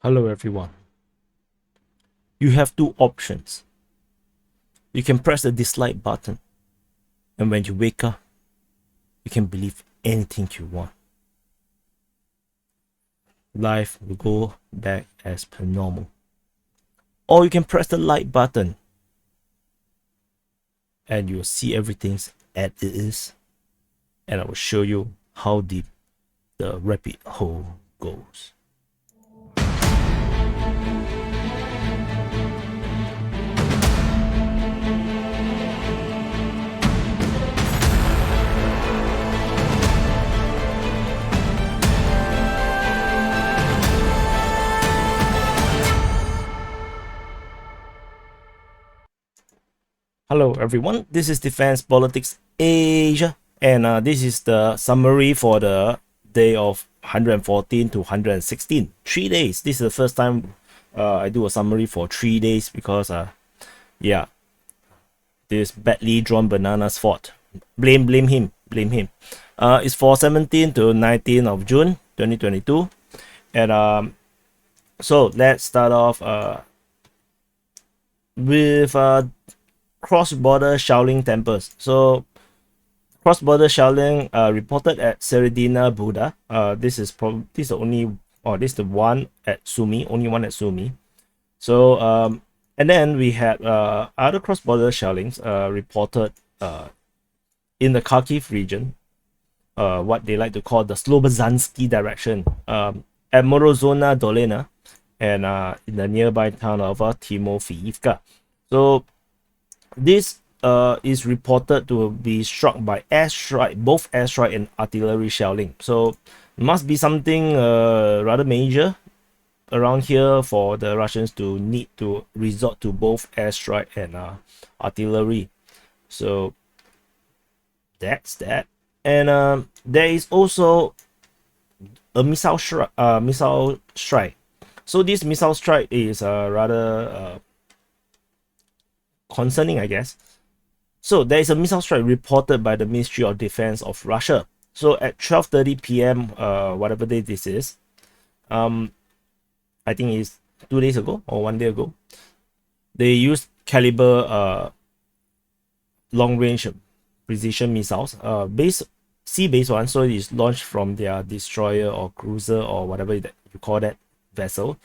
Hello everyone. You have two options. You can press the dislike button, and when you wake up, you can believe anything you want. Life will go back as per normal. Or you can press the like button, and you'll see everything as it is, and I will show you how deep the rabbit hole goes. Hello everyone, this is Defense Politics Asia, and this is the summary for the day of 114 to 116. 3 days. This is the first time I do a summary for 3 days because yeah, this badly drawn bananas fought. Blame him. It's for 17 to 19 of June 2022, and so let's start off with cross-border shelling tempers. So cross-border shelling reported at Seredina Buda. This is the only, or this is the one at Sumy, only one at Sumy. So and then we had other cross-border shellings reported in the Kharkiv region, what they like to call the Slobozhansky direction, at Morozona Dolina, and in the nearby town of Timofeivka. So this is reported to be struck by airstrike, both airstrike and artillery shelling. So it must be something rather major around here for the Russians to need to resort to both airstrike and artillery. So that's that. And there is also a missile strike. So this missile strike is rather concerning, I guess. So there is a missile strike reported by the Ministry of Defense of Russia. So at 12:30 p.m., whatever day this is, I think it's 2 days ago or 1 day ago, they used caliber long-range precision missiles, sea-based one. So it is launched from their destroyer or cruiser or whatever that you call that vessel.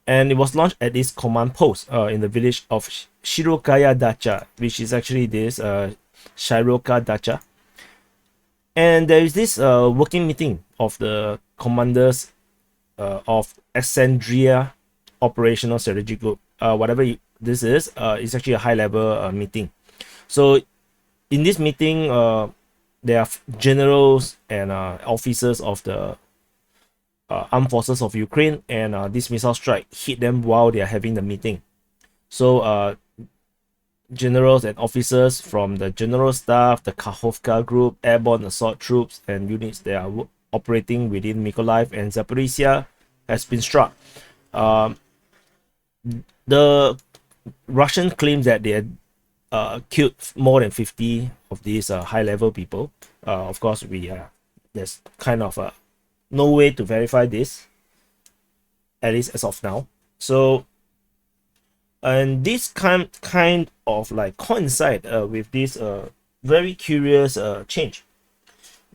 And it was launched at this command post in the village of Shirokaya Dacha, which is actually this Shiroka Dacha. And there is this working meeting of the commanders of Alexandria Operational Strategy Group. Whatever this is, it's actually a high-level meeting. So in this meeting, there are generals and officers of the armed forces of Ukraine, and this missile strike hit them while they are having the meeting. So generals and officers from the general staff, the Kakhovka group, airborne assault troops, and units that are operating within Mykolaiv and Zaporizhzhia has been struck. The Russian claims that they had killed more than 50 of these high-level people. Of course, there's kind of no way to verify this, at least as of now. So, and this kind of like coincide with this very curious change.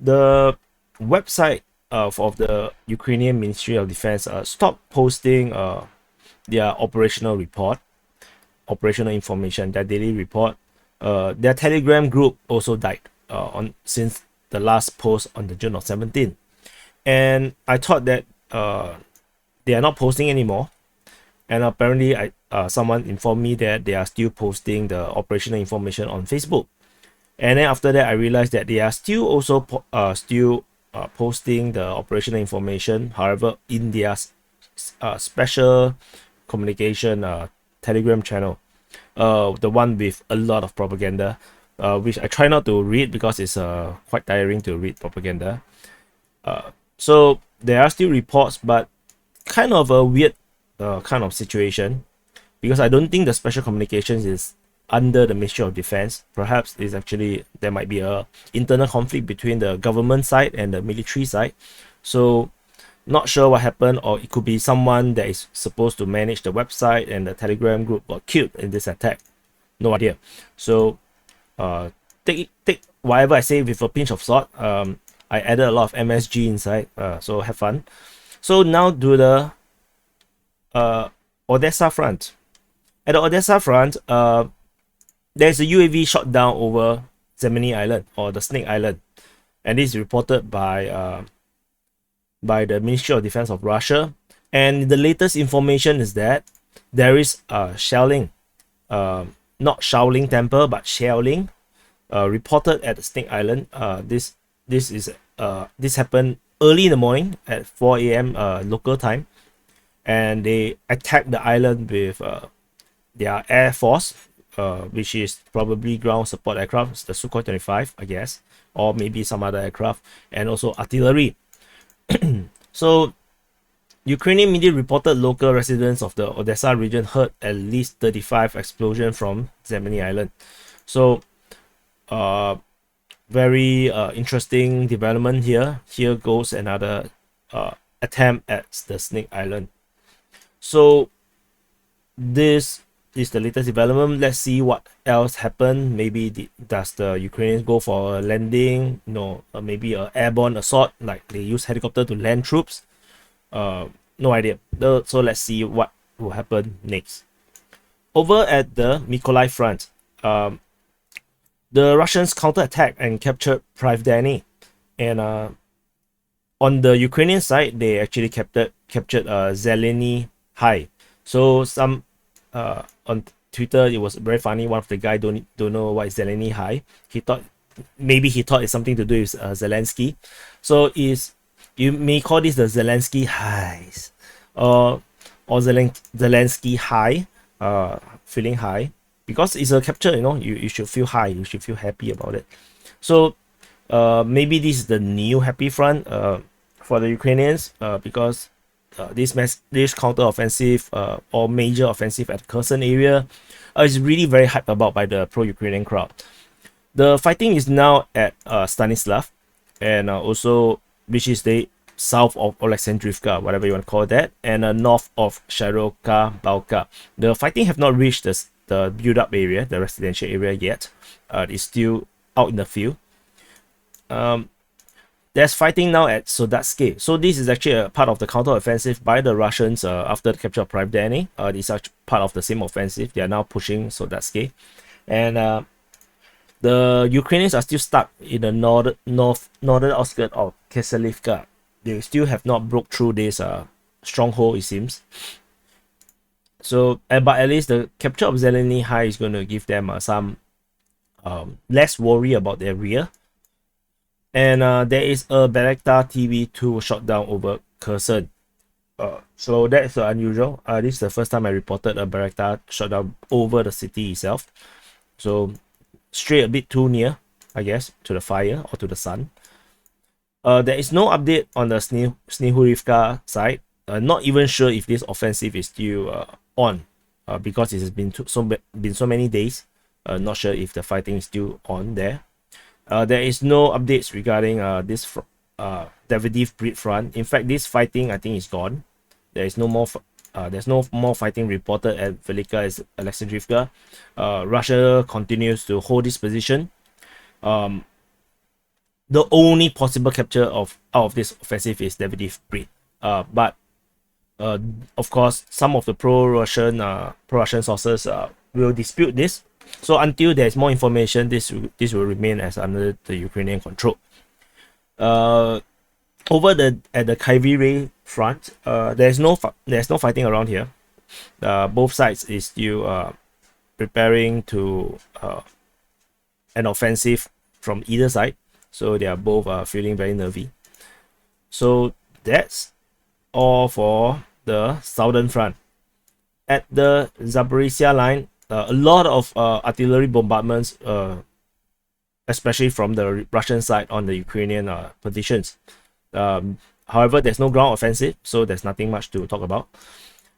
The website of the Ukrainian Ministry of Defense stopped posting their operational information, their daily report. Their Telegram group also died since the last post on the June of 17. And I thought that they are not posting anymore, and apparently someone informed me that they are still posting the operational information on Facebook. And then after that, I realized that they are still also posting the operational information, however, in their special communication Telegram channel, the one with a lot of propaganda, which I try not to read because it's quite tiring to read propaganda. So there are still reports, but kind of a weird kind of situation, because I don't think the special communications is under the Ministry of Defense. Perhaps it's actually, there might be a internal conflict between the government side and the military side. So Not sure what happened, or it could be someone that is supposed to manage the website and the Telegram group got killed in this attack. No idea. So take whatever I say with a pinch of salt. I added a lot of MSG inside, so have fun. So now to the Odessa Front. At the Odessa Front, there's a UAV shot down over Zemeny Island, or the Snake Island, and this is reported by the Ministry of Defense of Russia. And the latest information is that there is shelling, not Shaolin Temple, but shelling, reported at the Snake Island. This happened early in the morning at 4 a.m. Local time, and they attacked the island with their air force, which is probably ground support aircraft. It's the Sukhoi 25, I guess, or maybe some other aircraft, and also artillery. So Ukrainian media reported local residents of the Odessa region heard at least 35 explosions from Zemeny Island. So very interesting development here. Here goes another attempt at the Snake Island. So this is the latest development. Let's see what else happened. Maybe does the Ukrainians go for a landing? No, maybe an airborne assault, like they use helicopter to land troops. No idea. So let's see what will happen next. Over at the Mykolaiv Front, the Russians counterattacked and captured Pravdany, and on the Ukrainian side, they actually captured Zeleny High. So some on Twitter, it was very funny. One of the guy don't know what is Zeleny High. He thought it's something to do with Zelensky. So you may call this the Zelensky highs, or Zelensky high, feeling high, because it's a capture. You should feel high. You should feel happy about it. So maybe this is the new happy front for the Ukrainians, because this counter-offensive or major offensive at Kherson area is really very hyped about by the pro-Ukrainian crowd. The fighting is now at Stanislav, and also which is the south of Oleksandrivka, whatever you want to call that, and north of Shiroka Balka. The fighting have not reached the build-up area, the residential area yet. It's still out in the field. There's fighting now at Sodatske. So this is actually a part of the counter-offensive by the Russians after the capture of Pravdany. This is part of the same offensive. They are now pushing Sodatske. And the Ukrainians are still stuck in the northern outskirts of Keselivka. They still have not broke through this stronghold, it seems. So, but at least the capture of Zeleny High is going to give them some less worry about their rear. And there is a Bayraktar TV-2 shot down over Kherson. So that's unusual. This is the first time I reported a Bayraktar shot down over the city itself. So straight a bit too near, I guess, to the fire or to the sun. There is no update on the Snehurivka side. Not even sure if this offensive is still on, because it has been so many days. Not sure if the fighting is still on there. There is no updates regarding this Davydiv Brid front. In fact, this fighting I think is gone. There is no more. There's no more fighting reported at Velika as Alexandrivka. Russia continues to hold this position. The only possible capture out of this offensive is Davydiv Brid. But of course, some of the pro-Russian sources will dispute this. So until there's more information, this will remain as under the Ukrainian control. Over at the Kharkiv front, there's no fighting around here. Both sides is still preparing to an offensive from either side. So they are both feeling very nervy. So that's all for the southern front. At the Zaporizhzhia Line, a lot of artillery bombardments, especially from the Russian side on the Ukrainian positions. However, there's no ground offensive, so there's nothing much to talk about.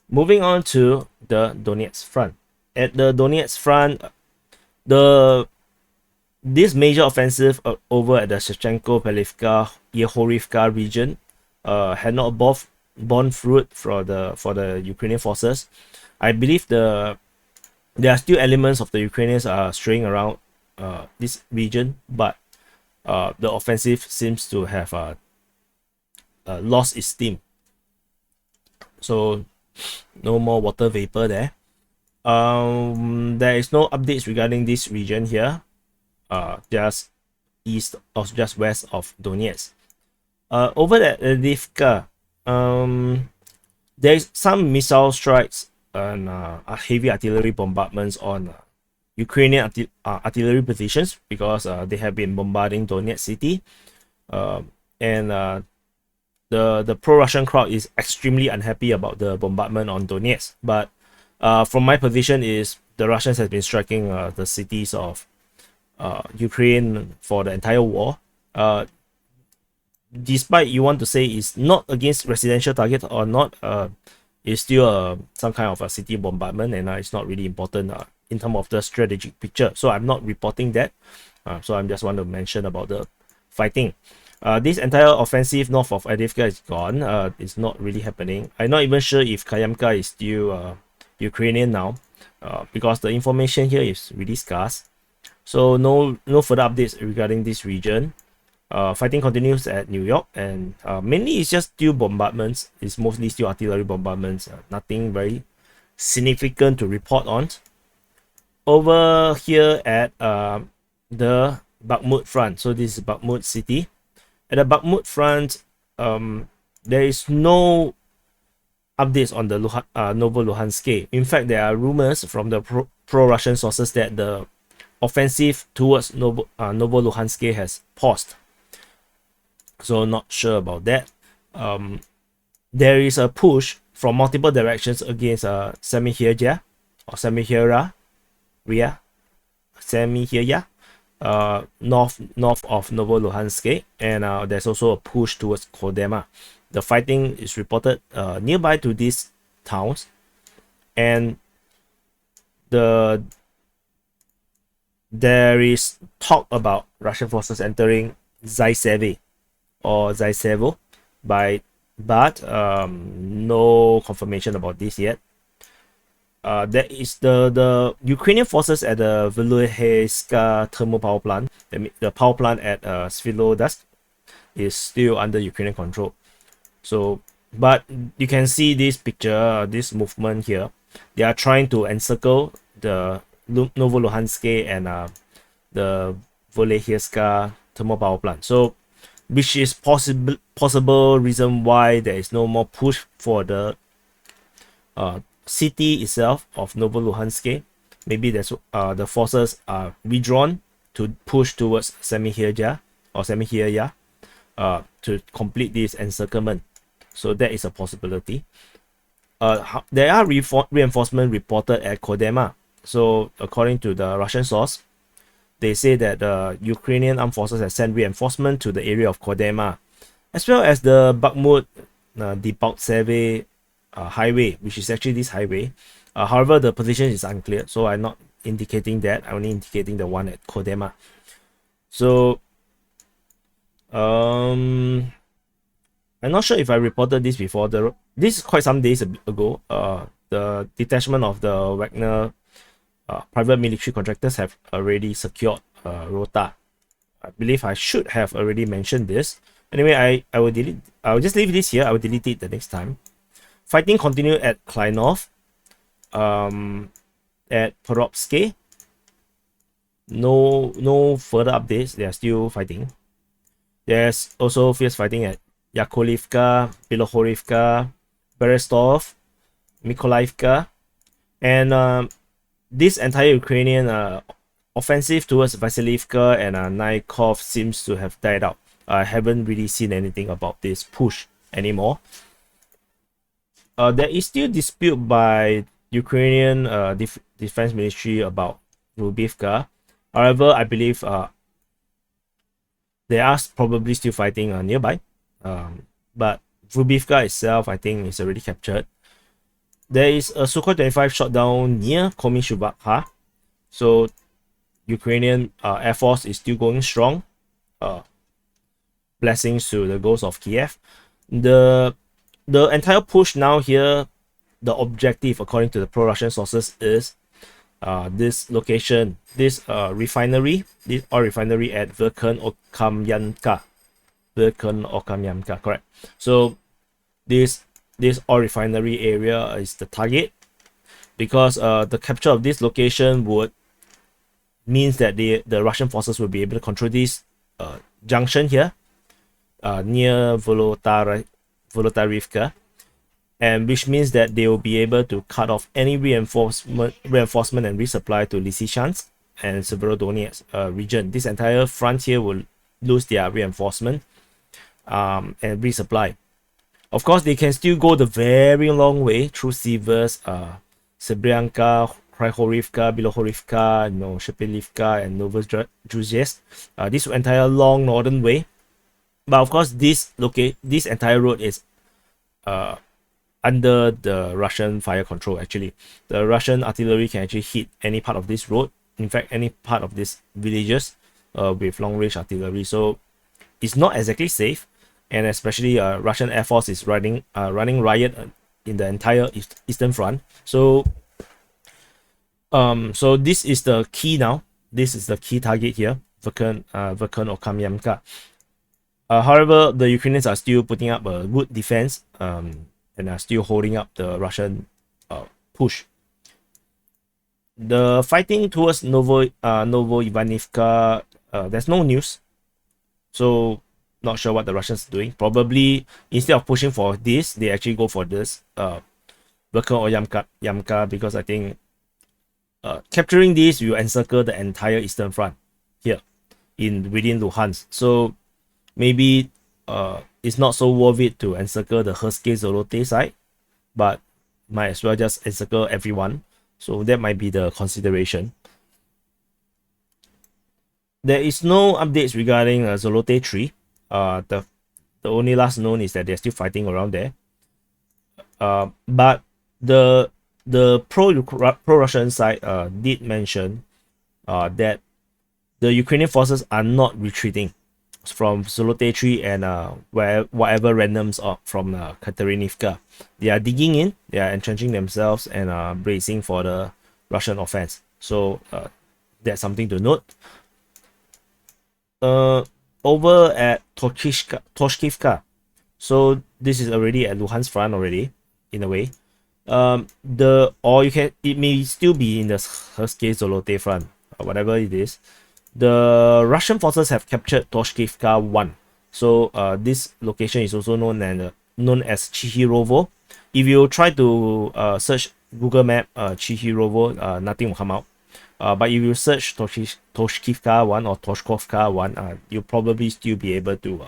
Moving on to the Donetsk Front. At the Donetsk Front, this major offensive over at the Shevchenko, Pelivka, Yehorivka region had not borne fruit for the Ukrainian forces. I believe there are still elements of the Ukrainians are straying around this region, but the offensive seems to have lost its steam. So no more water vapor there. There is no updates regarding this region here. Just east or just west of Donetsk. Over at Vrubivka, there is some missile strikes and heavy artillery bombardments on Ukrainian artillery positions because they have been bombarding Donetsk city, and the pro-Russian crowd is extremely unhappy about the bombardment on Donetsk. But from my position is the Russians have been striking the cities of Ukraine for the entire war. Despite you want to say it's not against residential target or not, it's still some kind of a city bombardment, and it's not really important in terms of the strategic picture. So I'm not reporting that. So I'm just want to mention about the fighting. This entire offensive north of Vrubivka is gone. It's not really happening. I'm not even sure if Kayamka is still Ukrainian now, because the information here is really scarce. So no further updates regarding this region. Fighting continues at New York, and mainly it's just still bombardments. It's mostly still artillery bombardments. Nothing very significant to report on. Over here at the Bakhmut Front. So this is Bakhmut city. At the Bakhmut Front, there is no updates on the Novo-Luhansk. In fact, there are rumors from the pro-Russian sources that the offensive towards Novo-Luhansk has paused. So not sure about that. There is a push from multiple directions against Zaporizhzhia or Zaporizhzhia, north of Novo-Luhansk, and there's also a push towards Kodema. The fighting is reported nearby to these towns, and there is talk about Russian forces entering Zaporizhzhia or Zaporizhzhia, but no confirmation about this yet. There is the Ukrainian forces at the Vrubivka thermal power plant. The power plant at Svitlodarsk is still under Ukrainian control. So, but you can see this picture, this movement here. They are trying to encircle the Novo-Luhansk and the Vrubivka thermal power plant. So, which is possible reason why there is no more push for the city itself of Novo-Luhansk. Maybe that's the forces are withdrawn to push towards Zaporizhzhia or Zaporizhzhia to complete this encirclement. So that is a possibility. There are reinforcements reported at Kodema. So according to the Russian source, they say that the Ukrainian armed forces have sent reinforcement to the area of Kodema, as well as the Bakhmut Debaltseve highway, which is actually this highway. However, the position is unclear, so I'm not indicating that. I'm only indicating the one at Kodema. So I'm not sure if I reported this before. This is quite some days ago. The detachment of the Wagner private military contractors have already secured Rota. I believe I should have already mentioned this. Anyway, I will just leave this here. I will delete it the next time. Fighting continued at Kleinov, at Perovsky. No further updates. They are still fighting. There's also fierce fighting at Yakovlivka, Bilohorivka, Berestov, Mykolaiivka, and this entire Ukrainian offensive towards Vasiliivka and Naikov seems to have died out. I haven't really seen anything about this push anymore. There is still dispute by Ukrainian defense ministry about Vrubivka. However, I believe they are probably still fighting nearby. But Vrubivka itself, I think, is already captured. There is a Sukhoi 25 shot down near Komishubakha. So Ukrainian Air Force is still going strong. Blessings to the ghosts of Kiev. The entire push now here, the objective according to the pro-Russian sources is this location, this refinery, this oil refinery at Verkhan-Okamyanka. Correct. So this oil refinery area is the target, because the capture of this location would means that the Russian forces will be able to control this junction here near Volotayivka, and which means that they will be able to cut off any reinforcement and resupply to Lysychansk and Severodonetsk region. This entire front here will lose their reinforcement and resupply. Of course, they can still go the very long way through Sivers, Srebrenka, Krychorivka, Bilohorivka, Shepelivka, and Novozhizhsk. This entire long northern way. But of course, this entire road is under the Russian fire control. Actually, the Russian artillery can actually hit any part of this road. In fact, any part of these villages with long-range artillery. So it's not exactly safe, and especially Russian Air Force is running riot in the entire Eastern Front. So so this is the key now. This is the key target here, Verkhan-Okamyanka. However, the Ukrainians are still putting up a good defense and are still holding up the Russian push. The fighting towards Novoivanivka, there's no news, so not sure what the Russians are doing. Probably instead of pushing for this, they actually go for this Verkhan-Okamyanka, because I think capturing this will encircle the entire Eastern Front here within Luhansk. So maybe it's not so worth it to encircle the Hirske-Zolote side, but might as well just encircle everyone. So that might be the consideration. There is no updates regarding Zolote 3. The only last known is that they're still fighting around there. But the pro-Russian side did mention that the Ukrainian forces are not retreating from Zolote 3 and whatever randoms from Katerinivka. They are digging in, they are entrenching themselves and bracing for the Russian offense. So that's something to note. Over at Toshkivka, so this is already at Luhansk Front already, in a way. It may still be in the Hirske-Zolote Front, or whatever it is. The Russian forces have captured Toshkivka 1. So this location is also known as Chihirovo. If you try to search Google Map Chihirovo, nothing will come out. But if you search Toshkivka 1 or Toshkovka 1, you'll probably still be able to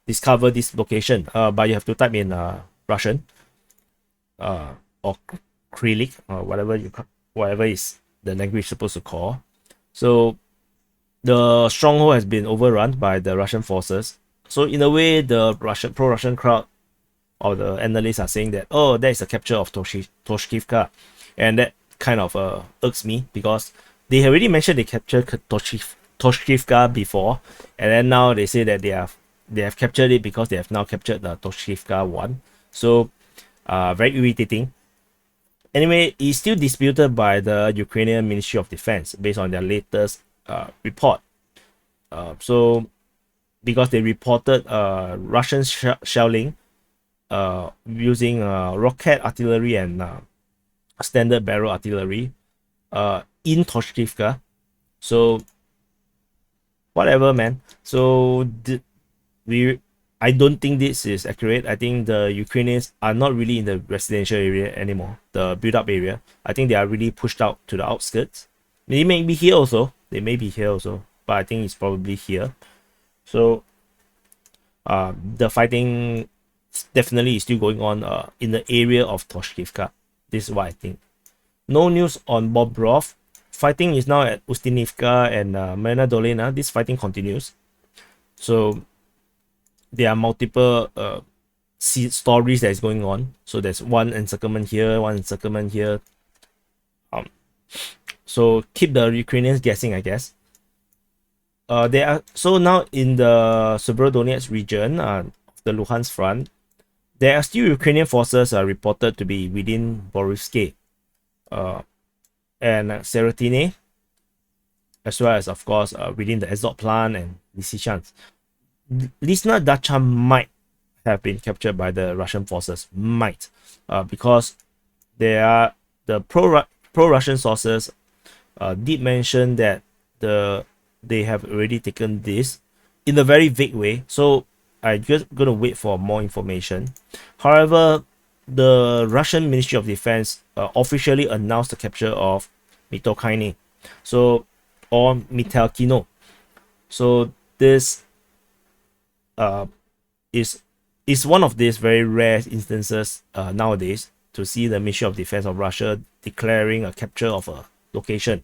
discover this location. But you have to type in Russian or Cyrillic or whatever is the language supposed to call. So the stronghold has been overrun by the Russian forces. So in a way, the pro-Russian crowd or the analysts are saying that, oh, that is a capture of Toshkivka, and that kind of irks me, because they already mentioned they captured Toshkivka before, and then now they say that they have captured it because they have now captured the Toshkivka 1. So very irritating. Anyway, it's still disputed by the Ukrainian Ministry of Defense based on their latest report. So because they reported Russian shelling using rocket artillery and standard barrel artillery in Toshkivka. So whatever, man. So I don't think this is accurate. I think the Ukrainians are not really in the residential area anymore, the build-up area. I think they are really pushed out to the outskirts. They may be here also. But I think it's probably here. So the fighting definitely is still going on in the area of Toshkivka. This is what I think. No news on Bobrov. Fighting is now at Ustinivka and Marina Dolina. This fighting continues. So there are multiple stories that is going on. So there's one encirclement here, one encirclement here. So keep the Ukrainians guessing, I guess. So now in the Severodonetsk region, the Luhansk Front, there are still Ukrainian forces reported to be within Vrubivka and Serotine, as well as, of course, within the Azot plant and Lysychansk. Lisna Dacha might have been captured by the Russian forces, might, because there are the pro-Russian sources did mention that they have already taken this in a very vague way. So I'm just gonna wait for more information. However, the Russian Ministry of Defense officially announced the capture of Mitokhine, or Mitelkino. So this is one of these very rare instances nowadays to see the Ministry of Defense of Russia declaring a capture of a location.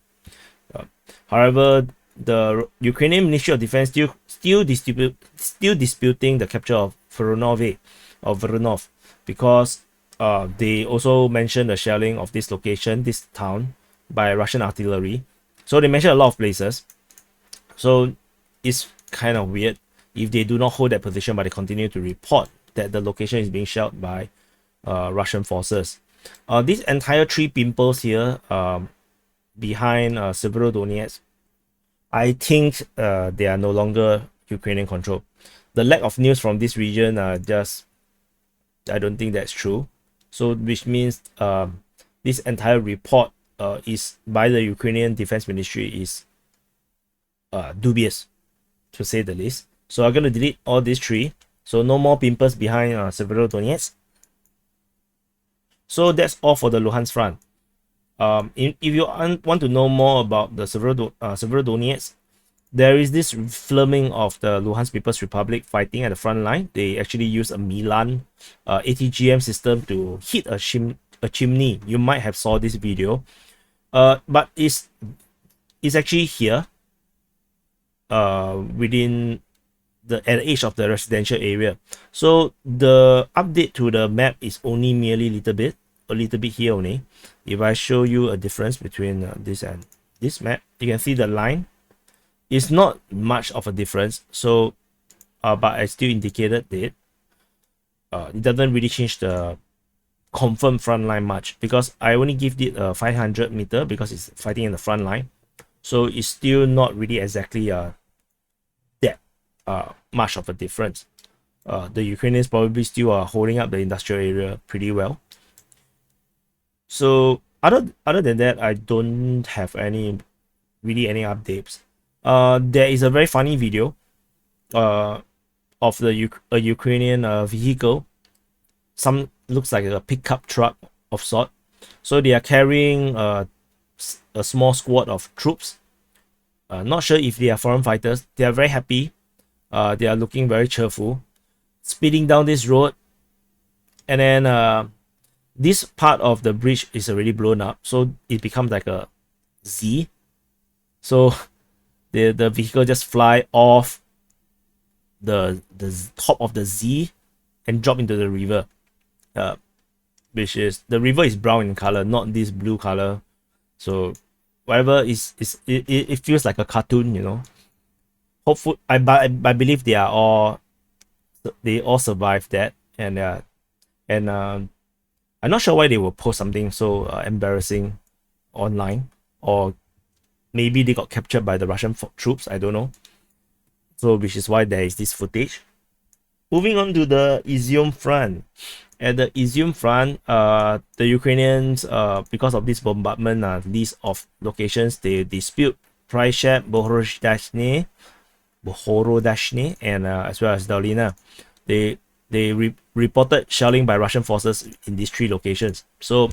However, the Ukrainian Ministry of Defense still disputing the capture of Voronov, because they also mentioned the shelling of this location, this town, by Russian artillery. So they mentioned a lot of places. So it's kind of weird if they do not hold that position, but they continue to report that the location is being shelled by Russian forces. These entire three pimples here behind Severodonetsk, I think they are no longer Ukrainian control. The lack of news from this region I don't think that's true. So which means this entire report is by the Ukrainian Defense Ministry is dubious, to say the least. So I'm going to delete all these three. So no more pimples behind Severodonetsk. So that's all for the Luhansk Front. If you want to know more about the Severodonetsk, there is this filming of the Luhansk People's Republic fighting at the front line. They actually use a Milan ATGM system to hit a chimney. You might have saw this video, but it's actually here within at the edge of the residential area. So the update to the map is only merely a little bit here only. If I show you a difference between this and this map, you can see the line is not much of a difference. So but I still indicated it. It doesn't really change the confirmed front line much, because I only give it a 500 meter because it's fighting in the front line. So it's still not really exactly that much of a difference. The Ukrainians probably still are holding up the industrial area pretty well. So other than that, I don't have any updates. There is a very funny video of a Ukrainian vehicle. Some looks like a pickup truck of sort. So they are carrying a small squad of troops. Not sure if they are foreign fighters. They are very happy. They are looking very cheerful, speeding down this road, and then this part of the bridge is already blown up, so it becomes like a Z. So the vehicle just fly off the top of the Z and drop into the river, which is, the river is brown in color, not this blue color. So whatever it feels like a cartoon, you know. Hopefully, I believe they all survived that, and I'm not sure why they will post something so embarrassing online, or maybe they got captured by the Russian troops. I don't know. So which is why there is this footage. Moving on to the Izyum Front. At the Izyum Front, the Ukrainians, because of this bombardment list of locations, they dispute Prishep, Bohorodashny, and as well as Dolina. They reported shelling by Russian forces in these three locations. So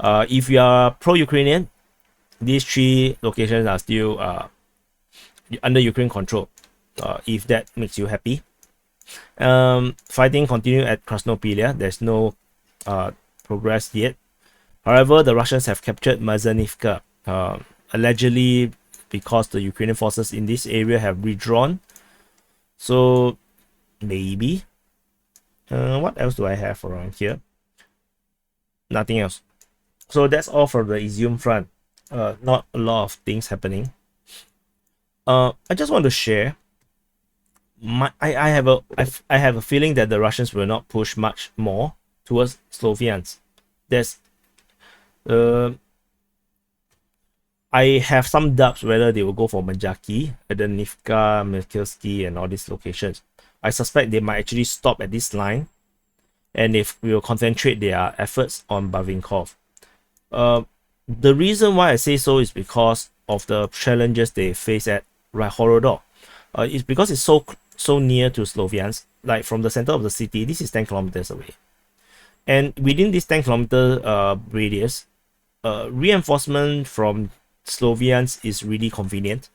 if you are pro-Ukrainian, these three locations are still under Ukraine control, if that makes you happy. Fighting continue at Krasnopilia. There's no progress yet. However, the Russians have captured Mazanivka, allegedly because the Ukrainian forces in this area have withdrawn. So maybe. What else do I have around here? Nothing else. So that's all for the Izyum Front. Not a lot of things happening. I just want to share I have a feeling that the Russians will not push much more towards Sloviansk. There's I have some doubts whether they will go for Majaki, Adenivka, Mikhailsky, and all these locations. I suspect they might actually stop at this line, and if we will concentrate their efforts on Bavinkov. The reason why I say so is because of the challenges they face at Horodok. It's because it's so near to Sloviansk. Like from the center of the city, this is 10 kilometers away, and within this 10-kilometer radius, reinforcement from Sloviansk is really convenient,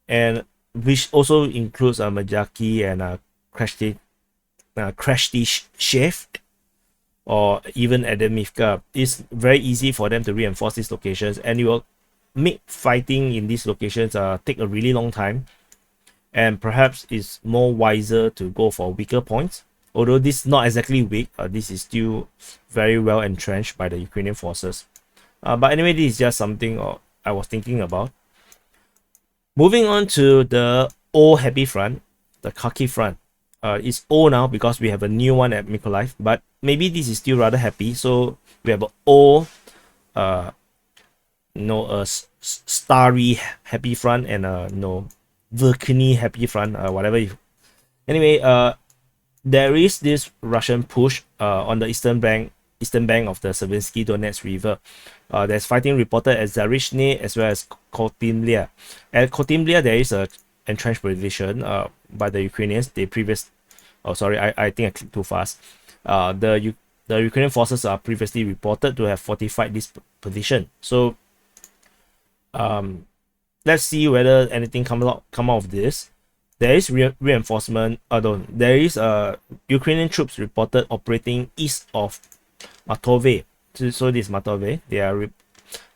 and which also includes Majaki and Krashty or even Adamivka. It's very easy for them to reinforce these locations, and it will make fighting in these locations take a really long time, and perhaps it's more wiser to go for weaker points. Although this is not exactly weak, this is still very well entrenched by the Ukrainian forces. But anyway, this is just something I was thinking about. Moving on to the old happy front, the Kharkiv Front. It's old now because we have a new one at Mykolaiv, but maybe this is still rather happy. So we have an old, a starry happy front and a Verkny happy front, whatever. Anyway, there is this Russian push on the eastern bank of the Savinsky Donetsk River. There's fighting reported at Zaporizhzhia as well as Kotimlia. At Kotimlia, there is a entrenched position by the Ukrainians. I think I clicked too fast. The Ukrainian forces are previously reported to have fortified this position. So let's see whether anything come out of this. There is reinforcement. There is Ukrainian troops reported operating east of Matove. So this Matove, they are in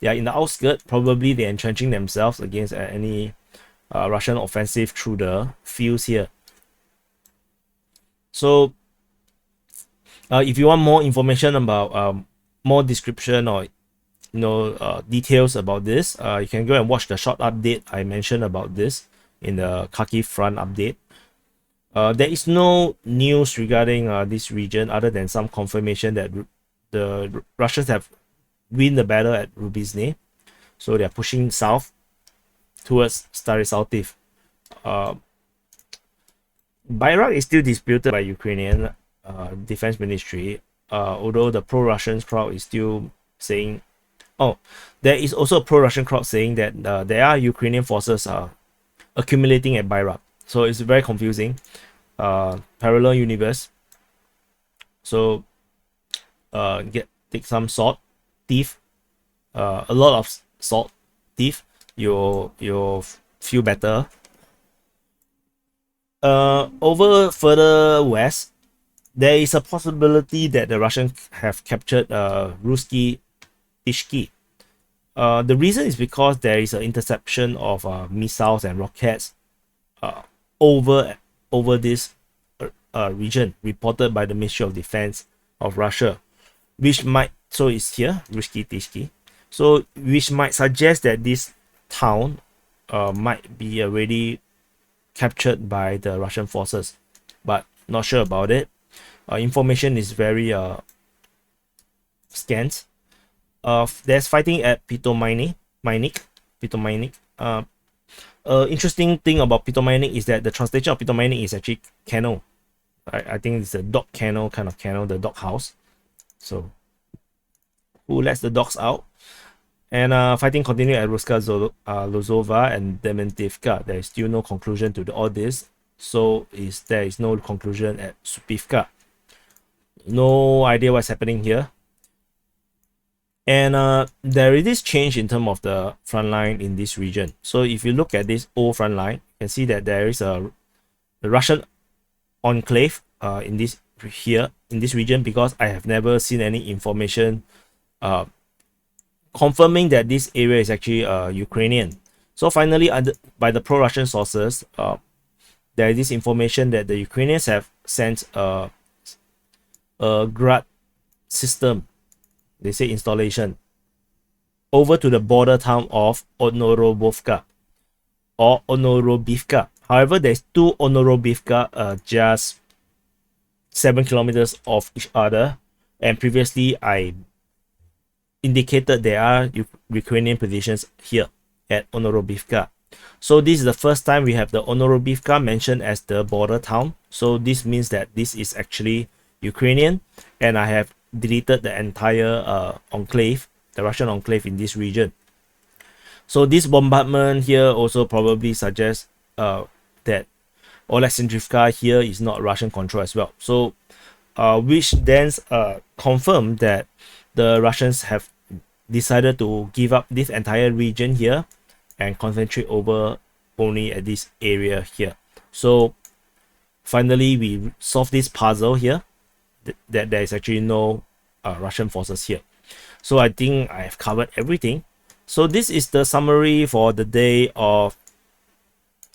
the outskirts. Probably they're entrenching themselves against any Russian offensive through the fields here. So if you want more information about more description or details about this, you can go and watch the short update I mentioned about this in the Kharkiv Front update. There is no news regarding this region other than some confirmation that the Russians have win the battle at Vrubivka, so they are pushing south towards Starysoutiv. Bayrak is still disputed by Ukrainian defense ministry, although the pro-Russian crowd is still saying, there is also a pro-Russian crowd saying that there are Ukrainian forces accumulating at Bayrak. So it's very confusing. Parallel universe. So take some salt, thief, a lot of salt, thief. You'll feel better. Over further west, there is a possibility that the Russians have captured Ruski Tishki. The reason is because there is an interception of missiles and rockets over this region, reported by the Ministry of Defense of Russia, which might, so it's here, Ruski Tishki, so which might suggest that this town might be already captured by the Russian forces, but not sure about it. Information is very scant. There's fighting at Pitomainik. Interesting thing about Pitomainik is that the translation of Pitomainik is actually kennel. I think it's a dog kennel, kind of kennel, the dog house. So who lets the dogs out? And fighting continued at Ruska Lozova and Dementivka. There is still no conclusion to all this. So there is no conclusion at Supivka. No idea what's happening here. And there is this change in terms of the front line in this region. So if you look at this old front line, you can see that there is the Russian enclave in this region, because I have never seen any information confirming that this area is actually Ukrainian. So finally, by the pro-Russian sources, there is this information that the Ukrainians have sent a Grad system, they say installation, over to the border town of Onorobovka or Onorobivka. However, there's two Vrubivka just 7 kilometers of each other, and previously I indicated there are Ukrainian positions here at Vrubivka. So this is the first time we have the Vrubivka mentioned as the border town. So this means that this is actually Ukrainian, and I have deleted the entire enclave, the Russian enclave in this region. So this bombardment here also probably suggests that Oleksandrivka here is not Russian control as well. So which then confirm that the Russians have decided to give up this entire region here and concentrate over only at this area here. So finally we solve this puzzle here, that there is actually no Russian forces here. So I think I have covered everything. So this is the summary for the day of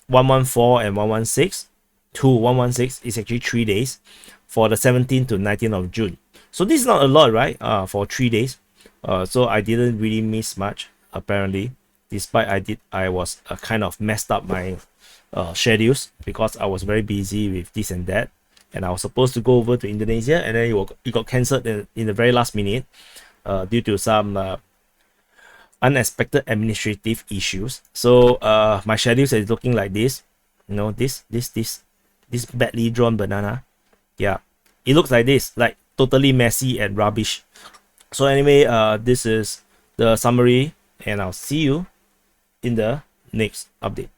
114 and 116 to 116 is actually 3 days for the 17th to 19th of June. So this is not a lot, right? For 3 days. So I didn't really miss much apparently, despite I was kind of messed up my schedules because I was very busy with this and that, and I was supposed to go over to Indonesia, and then it got cancelled in the very last minute due to some unexpected administrative issues. So my schedules is looking like this, you know, this badly drawn banana. Yeah, it looks like this, like totally messy and rubbish. So anyway, this is the summary, and I'll see you in the next update.